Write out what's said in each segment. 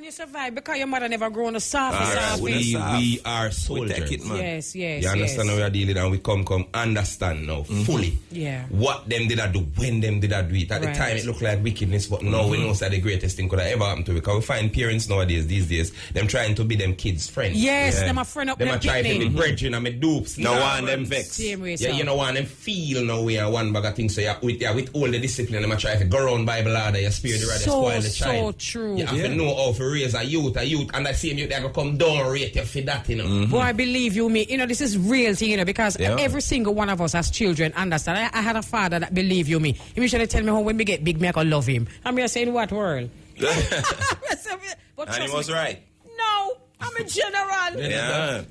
And you survive because your mother never grown a soft. We are soldiers. We take it, man. Yes. You understand how we are dealing, and we come understand now fully. Yeah. What them did I do, when them did I do it. At the time it looked like wickedness, but now we know that the greatest thing could have ever happened to, because we find parents nowadays, these days, them trying to be them kids' friends. Yes, them a friend up them. Them a try to be brethren and me dupes. No one them vex. Same way, you know want them feel no way and one bag of things. So with all the discipline, them a try to go around Bible order, you spare the rather spoil the child. So true. You have to know how to raise a youth, and the same youth they go come down rate you for that, you know. Boy, I believe you me. You know, this is real thing, you know, because every single one of us as children understand. I had a father that believe you me. He usually tell me how when we get big, me I can love him. I'm here saying what world? But and he was right. No, I'm a general. Yeah.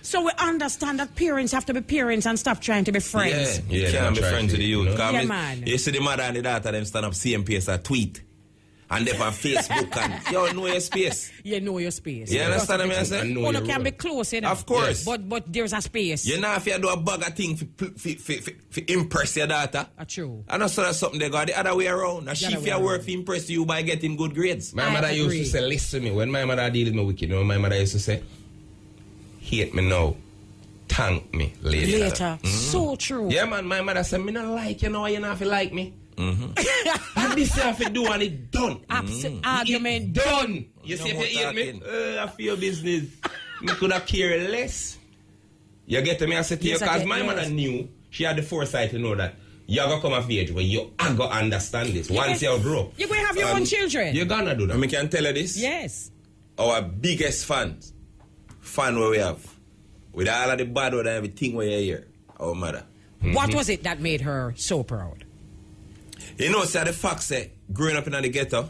So we understand that parents have to be parents and stop trying to be friends. Yeah, you can't be friends with the youth. You know? Yeah, man. You see the mother and the daughter, them stand up same pace a tweet. And they on Facebook and you know your space. You know your space. You understand what I'm saying? You can be close, you know? Of course. But there's a space. You know if you do a bag of thing for impress your daughter. True. And that's something they got the other way around. And she fear work to impress you by getting good grades. My mother used to say, listen to me. When my mother deal with me wicked, you know, my mother used to say, hate me now, thank me later. So true. Yeah, man, my mother said, me not like you know, you not feel like me. And this I have to do and it done. Argument done. You see if you hate me, I feel business. Me could have cared less. You get to me, I said to you, because my mother knew, she had the foresight to know that you're going to come of age where you are going to understand this. Once you grow up. You're going to have your own children. You're going to do that. And I can tell you this. Yes. Our biggest fan where we have, with all of the bad word and everything where you hear, our mother. What was it that made her so proud? You know, say the fact say, growing up in the ghetto,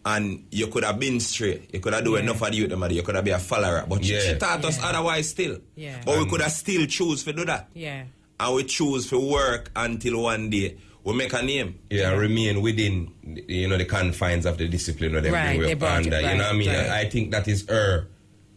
and you could have been straight, you could have do enough of the youth, you could have been a follower, but she taught us otherwise still. Yeah. But we could have still choose to do that. Yeah. And we choose to work until one day we make a name. Yeah, remain within, you know, the confines of the discipline that they bring up under. You know what I mean? Right. I think that is her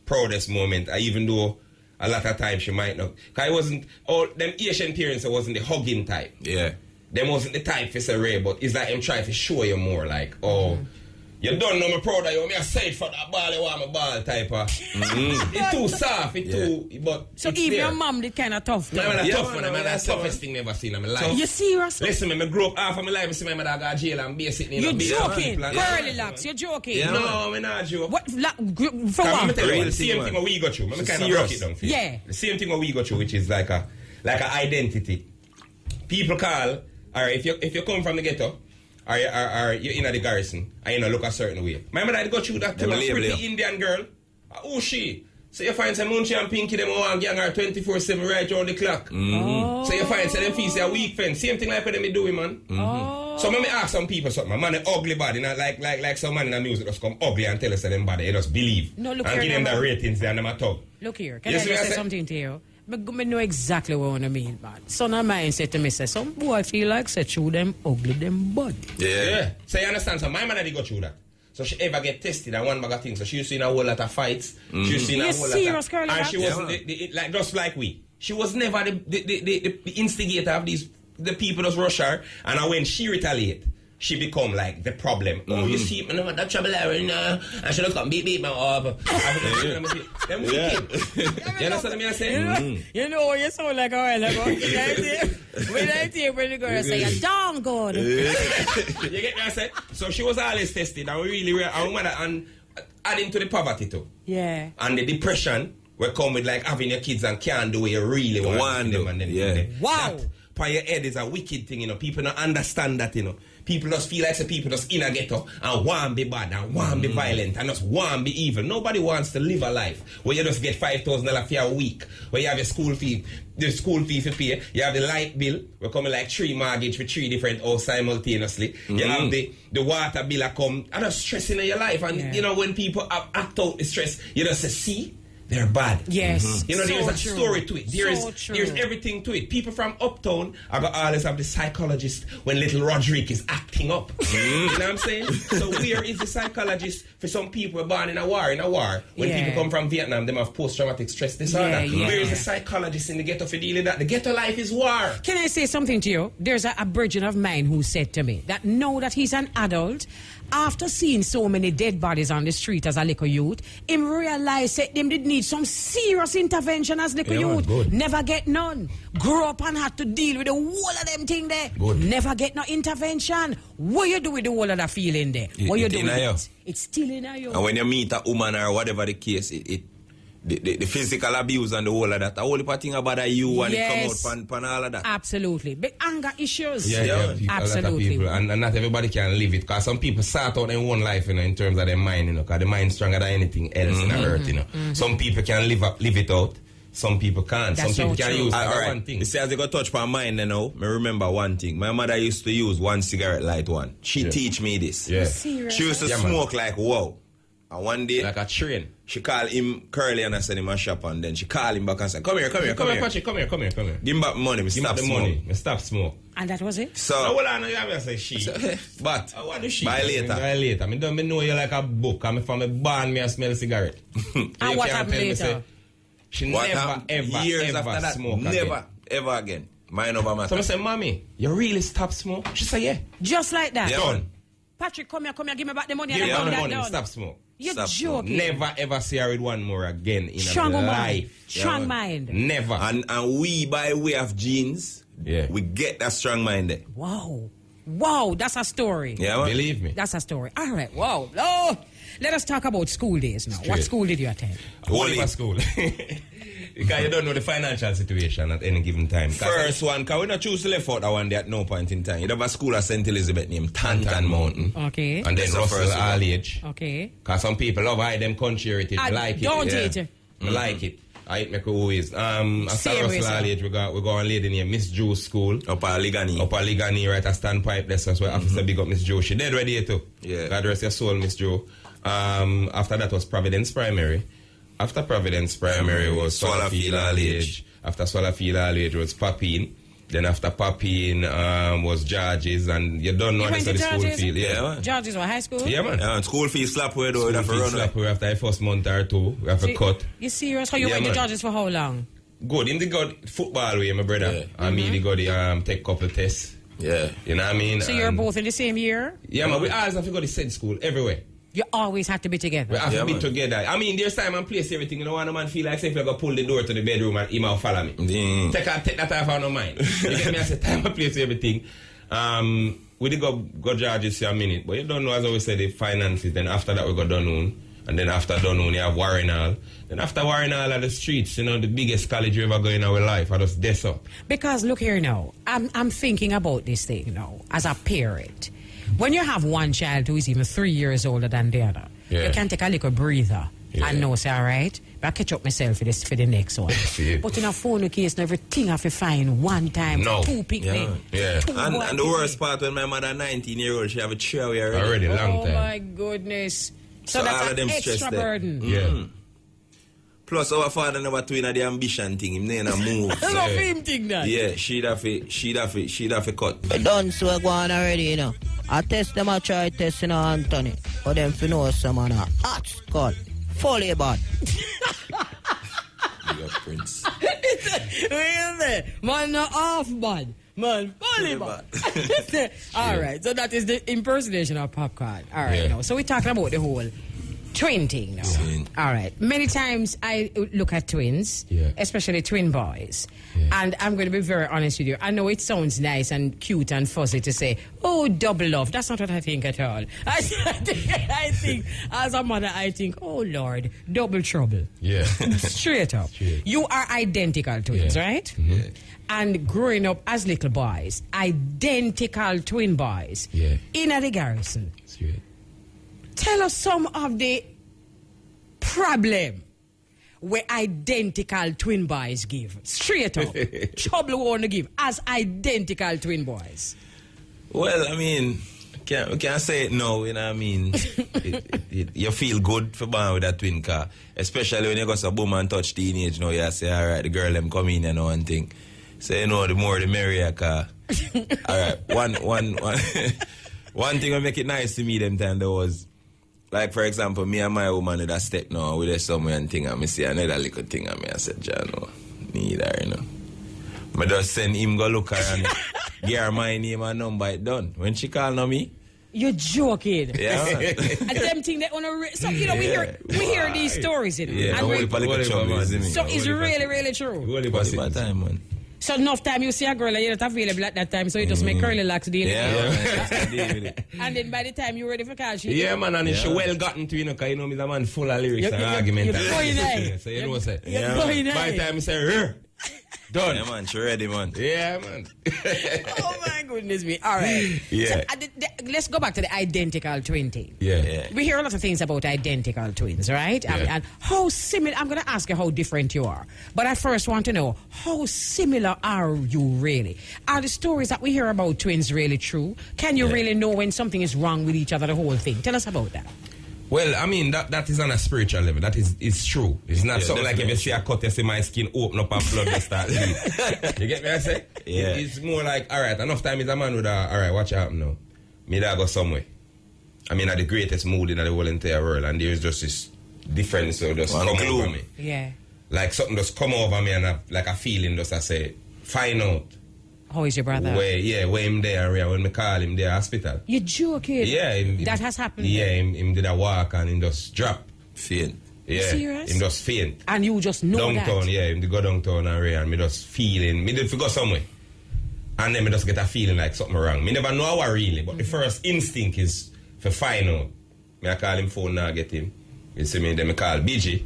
proudest moment, even though a lot of times she might not. Because it wasn't, all them Asian parents, it wasn't the hugging type. Yeah. Them wasn't the type for say Ray, but it's like I'm trying to show you more like, you don't know me proud of you, me I say it for that ball, you want my ball type of. It's too soft, it's too, but so even there. Your mom did kind of tough. My mother tough one, that's the toughest thing I ever seen in my life. You serious? Listen, I grew up half of my life, I see my mother go to jail and be sitting in a bed. You're joking, Curly Locks, you're joking. Yeah, no, I'm not joking. What, for what? The same thing we go through, I'm kind of broke it down for you. Yeah. The same thing we go through, which is like a identity. People call, or if you come from the ghetto, or you're in the garrison, and you look a certain way. My mother go through that to a pretty Indian girl. Who she? So you find some Munchie and Pinky, them one gang are 24/7 right around the clock. So you find some them fees a weak friend. Same thing like what them doing, man. So let me ask some people something. Man, ugly body, not like some man in the music just come ugly and tell us that them body. They just believe. No, look and here, give them the ratings there and them a talk. Look here, can I just say something to you? I know exactly what I mean, man. Son of mine said to me, say, some boy feel like say through them ugly them body. Yeah. So you understand? So my mother did go through that. So she ever get tested and one bag of things. So she used to see a whole lot of fights. She used to see a whole lot of... And she wasn't like just like we. She was never the instigator of the people just rush her. And when she retaliate, she become like the problem. Oh, you see, man, that trouble area, I should have come beat my up. Them wicked. You understand what I'm saying? You know, you sound like a while ago. When I hear when the girl say, you're damn good. You get what I said? So she was always tested, and we really, and adding to the poverty too. Yeah. And the depression will come with like having your kids and can't do what you really want to do. Wow. That by your head is a wicked thing, you know. People don't understand that, you know. People just feel like people just in a ghetto and want to be bad and want to be violent and just want to be evil. Nobody wants to live a life where you just get $5,000 for a week, where you have your school fee, for pay, you have the light bill, we're coming like 3 mortgage for 3 different houses simultaneously. You have the water bill that come and just stressing in your life. And you know, when people act out the stress, you just say, see? They're bad. Yes. You know, there's a story to it. There's everything to it. People from uptown are going to always have the psychologist when little Roderick is acting up. You know what I'm saying? So where is the psychologist for some people who are born in a war? When people come from Vietnam, they have post-traumatic stress disorder. Where is the psychologist in the ghetto for dealing with that? The ghetto life is war. Can I say something to you? There's a virgin of mine who said to me that now that he's an adult after seeing so many dead bodies on the street as a little youth, him realized that them did need some serious intervention as little youth. Good. Never get none. Grew up and had to deal with the whole of them thing there. Good. Never get no intervention. What you do with the whole of that feeling there? What you do with it? It's still in you. And when you meet a woman or whatever the case, the physical abuse and the whole of that, the whole thing about you and it come out pan all of that. Absolutely. Big anger issues. Yeah, people, absolutely. A lot of people, and not everybody can live it, because some people sort out their own life, in terms of their mind, because the mind stronger than anything else in the earth, Some people can live it out. Some people can't. That's some people so can true. use Alright. one thing. You see, as you go touch my mind, I remember one thing. My mother used to use one cigarette light one. She teach me this. Yeah. Serious? She used to smoke like wow. And one day, Like a train. she called him Curly and I sent him a shop, and then she called him back and said, come here. Patrick, come here. Give him back money, me Give me stop the smoke. money. Me stop smoke. And that was it? So, Well, I know you have to say she. but, What do she? by later. By later. I don't know you like a book. I'm from a barn, me I smell cigarette. And what happened later? She What never, happened ever, years ever after that? smoke Never, again. ever again. Mind over matter. So I say, Mommy, you really stop smoke? She say, yeah. Just like that? Yeah. Done. Patrick, come here, give me back the money. Give and me I'm the done, money, done. stop smoke. You're Stop joking. Never ever see her with one more again in Strong her woman. life. Strong Yeah. mind. Never. And we, by way of genes, we get that strong mind there. Wow, that's a story. Yeah, man. Believe me. That's a story. All right, wow. Oh, let us talk about school days now. What Straight. school did you attend? Oliver School. Because you don't know the financial situation at any given time. First one, because we not choose to left out that one day at no point in time. You have a school at St. Elizabeth named Tantan Mountain. Okay. And then That's the Russell first one. All-Age. Okay. Because some people love hide them country heritage. I Like don't it. eat. I like it. I eat make always. After Same way, Russell sir. All-Age, we go on lady named Miss Joe School. Up at Ligani. Up at Ligani, right at Standpipe. That's where Officer big up Miss Joe. She dead ready too. Yeah. God rest your soul, Miss Joe. After that was Providence Primary. After Providence Primary was Swallowfield All-Age. After Swallowfield All-Age was Papine. Then after Papine was George's, and you don't know You went the to school George's? field. Yeah, man. George's or high school? Yeah, man. And school fees slap away though. School You have to fees run slap away after the first month or two. We have to cut. You serious? How you Yeah, went to man. George's for how long? Good. In the good football way, my brother. Yeah. And me, the good take couple tests. Yeah. You know what I mean? So you're And- both in the same year? Yeah, man. We always have to go to the same school everywhere. You always have to be together. We have Yeah, to be man. together. I mean, there's time and place everything. You know, one man feel like say if you go pull the door to the bedroom and he might follow me. Take that off out of mind. You get me? I say time and place everything. We did go George's for a minute, but you don't know, as I always say, the finances. Then after that we go Dunoon. And then after Dunoon you have Warrenall. Then after Warrenall are the streets, you know, the biggest college you ever go in our life. I just des up. Because look here now, I'm thinking about this thing now as a parent. When you have one child who is even 3 years older than the other, you can take a little breather and know, say, all right, but I catch up myself for the next one. But in a phone case, everything I have to find one time, two picnic. Yeah. And the worst part, when my mother 19-year-old, she have a cherry already. Long time. Oh my goodness. So all that's of an them extra stress there. burden. Yeah. Plus, our father never doing the ambition thing. Him never move. I love him think that. Yeah, she'd have a cut. I done so I go on already, you know. I test them, I try testing on Anthony. But them for know someone a hot skull. Fully bad. Big up, Prince. Really? Man, no half bad. Man, fully bad. All right, so that is the impersonation of Popcorn. All right, now. So we're talking about the whole twin thing now. All right. Many times I look at twins, especially twin boys, and I'm going to be very honest with you. I know it sounds nice and cute and fuzzy to say, oh, double love. That's not what I think at all. I think as a mother, I think, oh, Lord, double trouble. Yeah. Straight up. You are identical twins, right? Mm-hmm. And growing up as little boys, identical twin boys in the garrison. Straight. Tell us some of the problem where identical twin boys give. Straight up. Trouble we want to give as identical twin boys. Well, I mean, we can't say it now, you know what I mean? You feel good for born with that twin car. Especially when you go to boom and touch teenage, you know, you say, all right, the girl them come in, you know, and think. So, you know, the more the merrier car. All right, one thing that make it nice to me them time there was, like, for example, me and my woman with a step now, with a somewhere and thing, and me see another little thing, and me I said, John, no, need her, you know. I just send him go look her and get her my name and number, it done. When she call on me, You're joking. Yeah. And them thing they on a so you know we hear these stories, you know. Yeah, and so it's really true. By time, man. So enough time you see a girl and you're not available at that time, so you just make curly locks deal. And then by the time you're ready for cash, yeah, man, and it's well gotten to, you know, because you know me, the man full of lyrics and argument. You're going there. So you know what I'm You're going there. By the time you say, done. Yeah, man, she ready, man. Yeah, man. Oh my goodness me. All right. Yeah. So, let's go back to the identical twin thing. Yeah. We hear a lot of things about identical twins, right? Yeah. And how similar, I'm going to ask you how different you are. But I first want to know, how similar are you really? Are the stories that we hear about twins really true? Can you really know when something is wrong with each other, the whole thing? Tell us about that. Well, I mean, that is on a spiritual level. That is it's true. It's not something like if you see a cut, you see my skin open up and blood just start bleeding. You get me, I say? Yeah. It's more like, all right, enough time is a man with a, all right, watch out now. Me that go somewhere. I mean, at the greatest mood in the whole entire world, and there's just this difference so just come over me. Yeah. Like something just come over me and like a feeling just I say, find out. How is your brother? Where him there, when me call him there hospital. You're joking? Yeah. That has happened? Yeah, him did a walk and him just drop. Faint. Yeah. Serious? Him just faint. And you just know downtown, that? Yeah, him did go downtown and me just feeling, me did go somewhere. And then me just get a feeling like something wrong. Me never know what really, but the first instinct is to find out. Me I call him phone now, get him. You see me, then me call BG.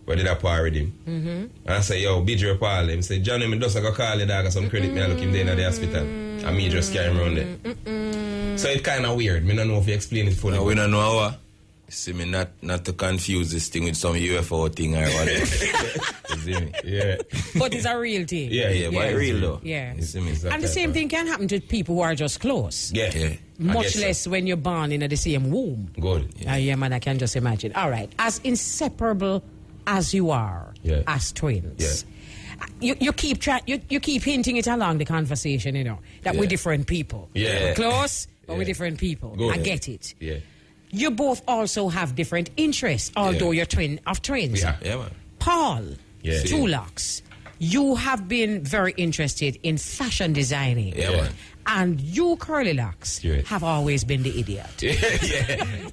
Where did I par with him? And I say, yo, BG report him. Say, Johnny, me just go call the dog, some credit me, I look him there in the hospital. And me just carry him around there. So it's kind of weird. Me don't know if you explain it fully. No, we don't know how. See me not to confuse this thing with some UFO thing or whatever. You see me? Yeah. But it's a real thing. Yeah, but real though. Yeah. You see me? And the same thing can happen to people who are just close. Yeah. Much less when you're born in the same womb. Good. Yeah, man, I can just imagine. All right. As inseparable as you are as twins. You keep you keep hinting it along the conversation, you know, that we're different people. Yeah. We're close, but we're different people. Good. I get it. Yeah. You both also have different interests, although you're twin of twins. Yeah. Yeah, man. Paul, Two Locks, you have been very interested in fashion designing. Yeah, man. And you, Curly Locks, have always been the idiot.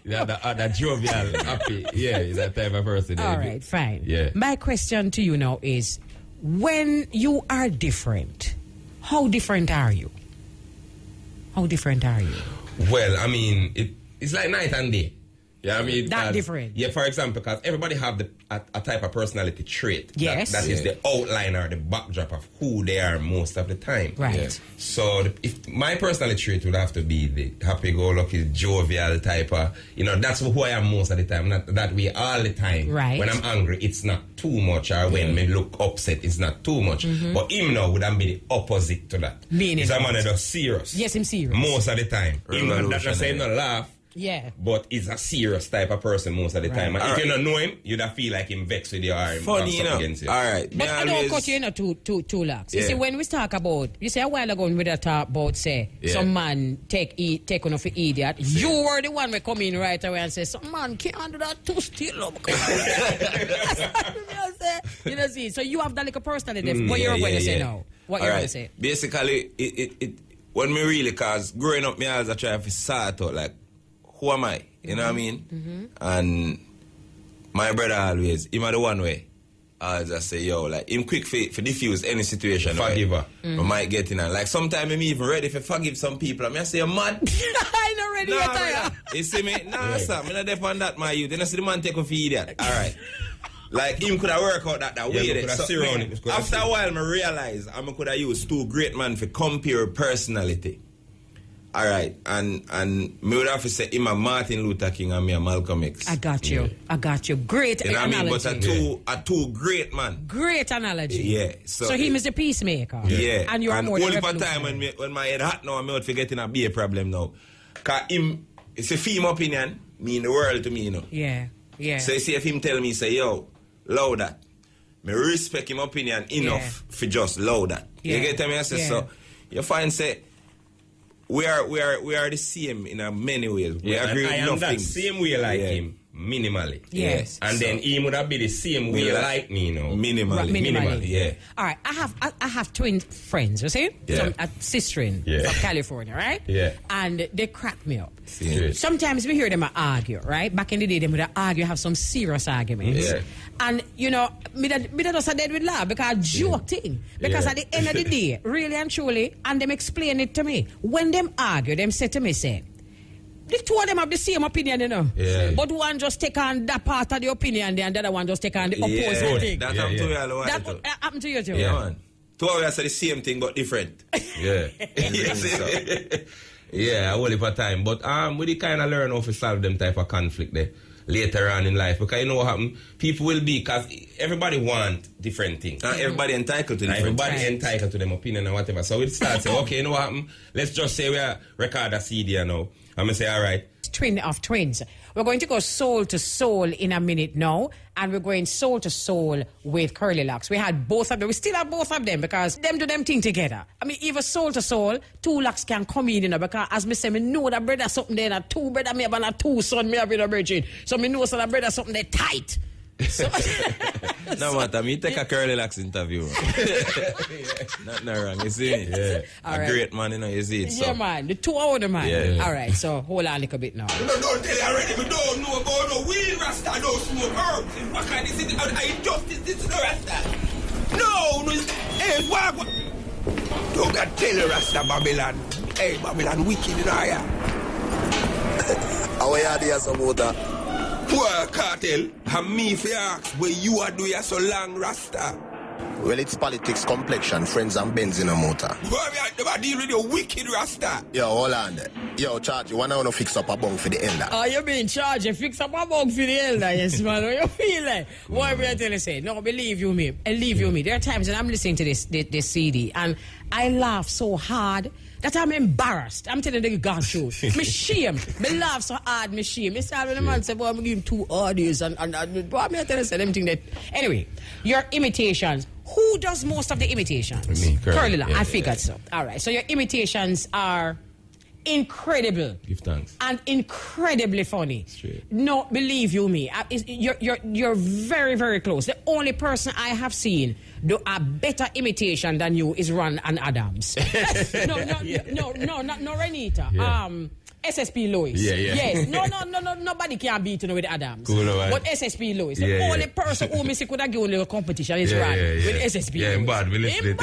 Yeah, that jovial, happy. Yeah, is that type of person. All right, fine. Yeah. My question to you now is, when you are different, how different are you? How different are you? Well, I mean, it's like night and day. Yeah, I mean that different. Yeah, for example, because everybody have a type of personality trait. Yes, that is the outline or the backdrop of who they are most of the time. Right. Yeah. So if my personality trait would have to be the happy-go-lucky, jovial type of, you know, that's who I am most of the time. Not that way all the time. Right. When I'm angry, it's not too much, or when me look upset, it's not too much. But him now would be the opposite to that. Meaning, he's a man that's serious. Yes, I'm serious most of the time. Him not saying no laugh. Yeah. But he's a serious type of person most of the time. And if you don't know him, you'd feel like him vexed with you or him funny, you know. against you. All right. But I don't cut you in two Locks. You see, when we talk about, you say a while ago when we talk about, say, some man take on for idiot, you were the one who come in right away and say, some man can't do that too still up. You know, see, so you have that like a personality. What you're going to say now? What you're going to say? Basically, it when me really, cause growing up, me always try to sort out, like, who am I? You know what I mean? And my brother always, him are the one way, I just say, yo, like, him quick for diffuse any situation. Forgiver. I might get in and, like, sometimes I'm even ready to forgive some people. I mean, I say, you're mad. I'm not ready yet. You see me? Nah, sir, I'm not deaf on that, my youth. Then I see the man take off for idiot. All right. Like, him could have worked out that way. So, after a while, I realized I could have used two great men for compare personality. All right, and me would have to say him a Martin Luther King and me a Malcolm X. I got you. Great you know analogy. I mean? But a two great man. Great analogy. Yeah. So him is the peacemaker. Yeah. And you're more the revolutionary. Time when my head hot now, I'm not forgetting a be a problem now. Because him, it's a female opinion, mean the world to me, you know. Yeah. So you see if him tell me, say, yo, love that. Me respect him opinion enough for just love that. You get me? I say, so you find, say, we are the same in many ways. We agree with I am that things. same way like him. minimally. Yes. And then he would have been the same way like me, you know. Minimally. Yeah. All right, I have twin friends, you see? Yeah. Some a sister from California, right? Yeah. And they crack me up. Yeah. Sometimes we hear them argue, right? Back in the day, they would argue, have some serious arguments. Yeah. And, you know, me that just dead with laugh because joke thing. Because at the end of the day, really and truly, and them explain it to me. When them argue, them say to me, say, the two of them have the same opinion, you know. Yeah. But one just take on that part of the opinion, and the other one just take on the opposite thing. That happened to me all the way. That happened to you too. Yeah, man. Two of us say the same thing but different. Yeah. Yeah, a whole heap of time. But we kind of learn how to solve them type of conflict there later on in life. Because you know what happen? People will be, because everybody want different things. Everybody entitled to different Everybody entitled to them opinion and whatever. So it starts saying, okay, you know what happen? Let's just say we are record a CD now. I'm going to say, all right. Twin of twins. We're going to go soul to soul in a minute now, and we're going soul to soul with Curly Locks. We had both of them. We still have both of them because them do them thing together. I mean, even soul to soul, two locks can come in, you know, because as me say, me know that brother something there, that two brother me have and two son me have in a virgin. So me know so that brother something there tight. So, no matter, me take a Curly Locks interview. Nothing wrong, you see me? Yeah. Right. Great man, you know, you see it. So. Yeah, man. The two older man. Yeah. All right, so hold on a little bit now. Don't tell you already. We don't know about no weed rasta, no smoke herbs. What kind of thing? I injustice this no rasta. No. Hey, what? Don't got tell you rasta, Babylon. Hey, Babylon wicked in here. How are you some water? Poor cartel, and me for ask where you are doing so long, Rasta. Well, it's politics, complexion, friends and Benz in a motor. Boy, I deal with your wicked Rasta. Yo, hold on there. Yo, Charge, you want to fix up a bunk for the elder? Oh, you being charged? You fix up a bunk for the elder, yes, man. How you feel like? What I tell you say? No, believe you me. There are times when I'm listening to this CD and I laugh so hard that I'm embarrassed. I'm telling the God truth. Me shame. Me laugh so hard, me shame. Me start when the man say, boy, I'm giving 2 audios and boy, I'm tell you them thing that. Anyway, your imitations. Who does most of the imitations? Me, Curly. Yeah, I figured so. All right. So your imitations are incredible. Give thanks. And incredibly funny. Straight. No, believe you me. You're very, very close. The only person I have seen do a better imitation than you is Ron and Adams. No, not Renita. Yeah. SSP Lewis. Yeah. Yes. No, nobody can beat with Adams. Cool, but SSP Lewis. The only person who me see could have given a competition is Ron with SSP Lewis. I'm bad. We listen to it.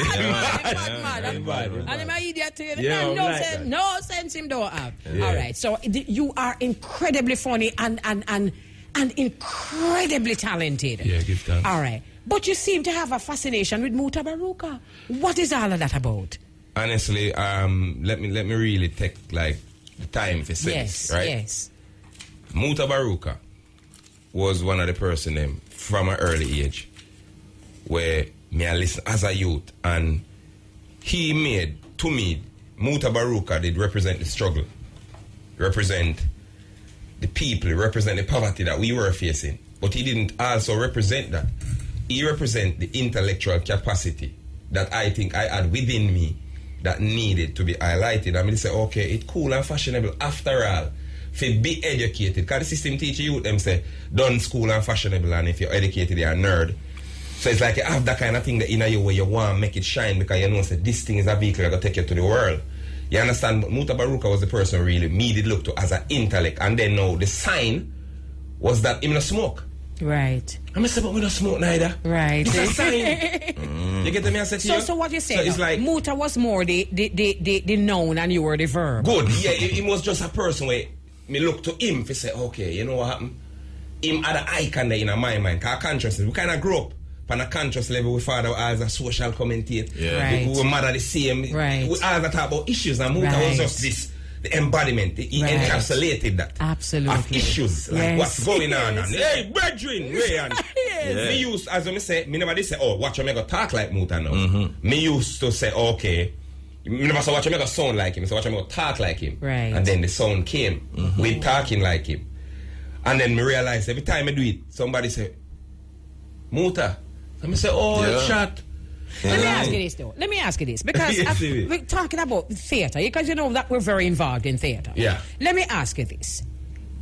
Bad. And I'm an idiot too. No sense him don't have. Yeah. All right. So you are incredibly funny and incredibly talented. Yeah, give thanks. All right. But you seem to have a fascination with Muta Baruka. What is all of that about? Honestly, let me really take like the time for say this, right? Yes. Muta Baruka was one of the person them from an early age where me I listen as a youth, and he made to me Muta Baruka did represent the struggle, represent the people, represent the poverty that we were facing. But he didn't also represent that. He represent the intellectual capacity that I think I had within me that needed to be highlighted. I mean, say, okay, it's cool and fashionable after all to be educated. Because the system teach you, them say, done school and fashionable, and if you're educated, you're a nerd. So it's like you have that kind of thing that in you where you want to make it shine because you know that this thing is a vehicle that will take you to the world. You understand? But Muta Baruka was the person who really me did look to as an intellect. And then now the sign was that him no smoke. Right. I'm say, but we don't smoke neither. Right. It's a sign. You get me? I said to you? So what you say? So it's like Muta was more the noun and you were the verb. Good. Yeah, he was just a person where me look to him to say, okay, you know what happened? Him had an icon there in my mind. Because consciousness, we kind of grew up on a conscious level. We father as a social commentator. Yeah. Right. We were mother the same. Right. We all talk about issues, and Muta was just this. The embodiment, he encapsulated that. Absolutely. Of issues, like what's going on. And, hey, brethren, Rayan. Me used, as I say, me never did say, oh, watch him go talk like Muta now. Me used to say, okay, me never say, watch him go sound like him. So watch him go talk like him. Right. And then the sound came with talking like him. And then me realized every time I do it, somebody say, Muta. And me say, oh, shut. Let me ask you this though. Let me ask you this because we're talking about theatre because you know that we're very involved in theatre. Yeah. Let me ask you this: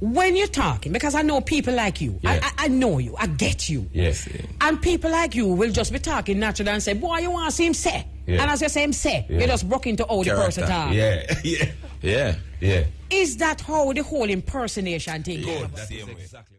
when you're talking, because I know people like you, I know you, I get you. Yes. And people like you will just be talking naturally and say, boy, you want to see him say. Yeah. And as you say him say, you just broke into how the person talk. Yeah. Is that how the whole impersonation thing goes? That's exactly.